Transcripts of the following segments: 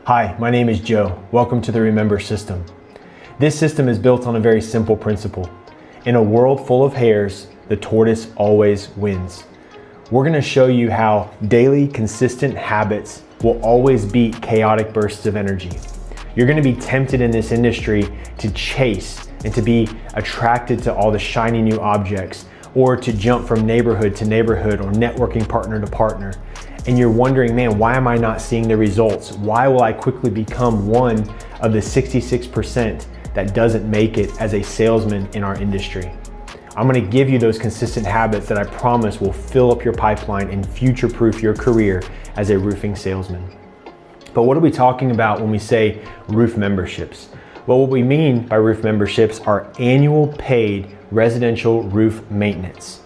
Hi, my name is Joe. Welcome to the ReMember system. This system is built on a very simple principle. In a world full of hares, the tortoise always wins. We're going to show you how daily, consistent habits will always beat chaotic bursts of energy. You're going to be tempted in this industry to chase and to be attracted to all the shiny new objects, or to jump from neighborhood to neighborhood or networking partner to partner. And you're wondering, man, why am I not seeing the results? Why will I quickly become one of the 66% that doesn't make it as a salesman in our industry? I'm gonna give you those consistent habits that I promise will fill up your pipeline and future-proof your career as a roofing salesman. But what are we talking about when we say roof memberships? Well, what we mean by roof memberships are annual paid residential roof maintenance.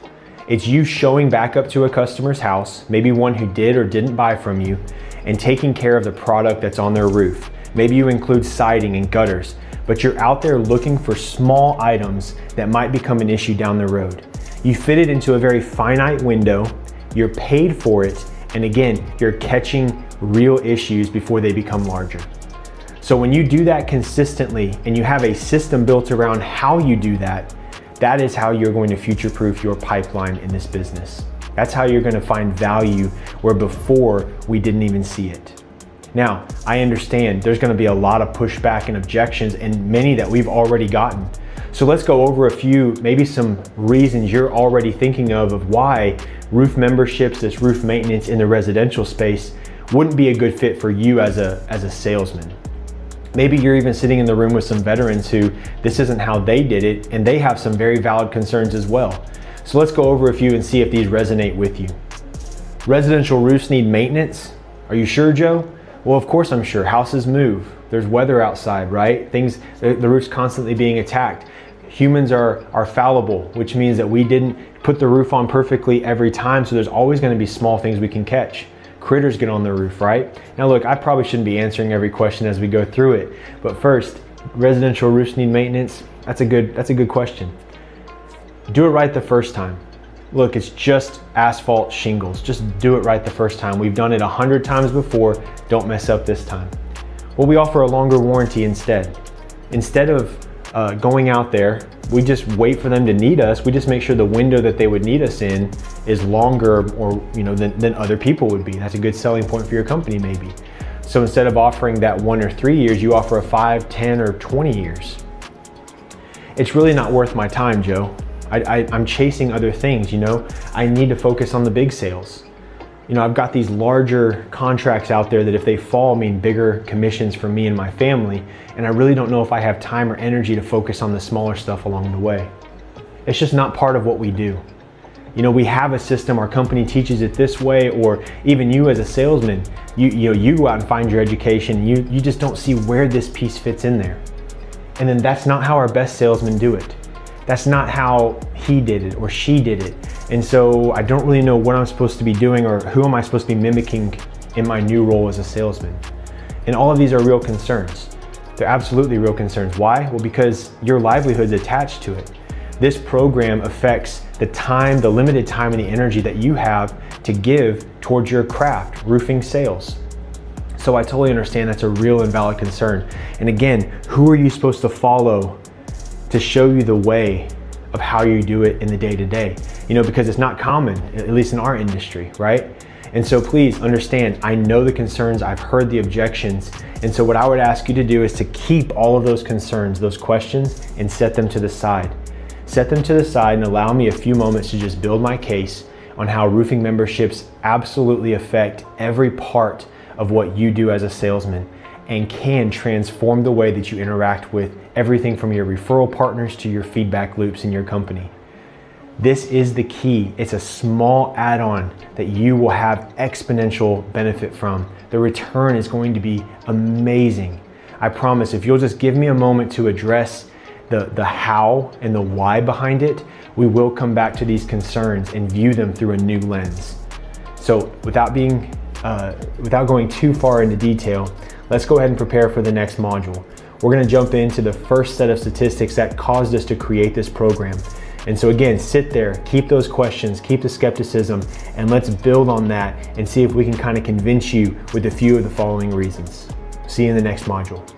It's you showing back up to a customer's house, maybe one who did or didn't buy from you, and taking care of the product that's on their roof. Maybe you include siding and gutters, but you're out there looking for small items that might become an issue down the road. You fit it into a very finite window, you're paid for it, and again, you're catching real issues before they become larger. So when you do that consistently and you have a system built around how you do that, that is how you're going to future-proof your pipeline in this business. That's how you're going to find value where before we didn't even see it. Now, I understand there's going to be a lot of pushback and objections, and many that we've already gotten. So let's go over a few, maybe some reasons you're already thinking of why roof memberships, this roof maintenance in the residential space wouldn't be a good fit for you as a salesman. Maybe you're even sitting in the room with some veterans who this isn't how they did it, and they have some very valid concerns as well. So let's go over a few and see if these resonate with you. Residential roofs need maintenance. Are you sure, Joe? Well, of course I'm sure. Houses move. There's weather outside, right? The roof's constantly being attacked. Humans are fallible, which means that we didn't put the roof on perfectly every time, so there's always going to be small things we can catch. Critters get on the roof, right? Now look, I probably shouldn't be answering every question as we go through it, but first, residential roofs need maintenance? That's a good question. Do it right the first time. Look, it's just asphalt shingles. Just do it right the first time. We've done it 100 times before. Don't mess up this time. Well, we offer a longer warranty instead. Instead of going out there, we just wait for them to need us. We just make sure the window that they would need us in is longer than other people would be. That's a good selling point for your company maybe. So instead of offering that 1 or 3 years, you offer a 5, 10, or 20 years. It's really not worth my time, Joe. I'm chasing other things, I need to focus on the big sales. I've got these larger contracts out there that if they fall mean bigger commissions for me and my family, and I really don't know if I have time or energy to focus on the smaller stuff along the way. It's just not part of what we do. We have a system, our company teaches it this way, or even you as a salesman, you go out and find your education, you just don't see where this piece fits in there. And then that's not how our best salesmen do it. That's not how he did it or she did it. And so I don't really know what I'm supposed to be doing or who am I supposed to be mimicking in my new role as a salesman. And all of these are real concerns. They're absolutely real concerns. Why? Well, because your livelihood's attached to it. This program affects the time, the limited time and the energy that you have to give towards your craft, roofing sales. So I totally understand that's a real and valid concern. And again, who are you supposed to follow to show you the way of how you do it in the day-to-day? Because it's not common, at least in our industry, right? And so please understand, I know the concerns, I've heard the objections, and so what I would ask you to do is to keep all of those concerns, those questions, and set them to the side. Set them to the side and allow me a few moments to just build my case on how roofing memberships absolutely affect every part of what you do as a salesman and can transform the way that you interact with everything from your referral partners to your feedback loops in your company. This is the key. It's a small add-on that you will have exponential benefit from. The return is going to be amazing. I promise, if you'll just give me a moment to address the how and the why behind it, we will come back to these concerns and view them through a new lens. So without going too far into detail, let's go ahead and prepare for the next module. We're going to jump into the first set of statistics that caused us to create this program. And so again, sit there, keep those questions, keep the skepticism, and let's build on that and see if we can kind of convince you with a few of the following reasons. See you in the next module.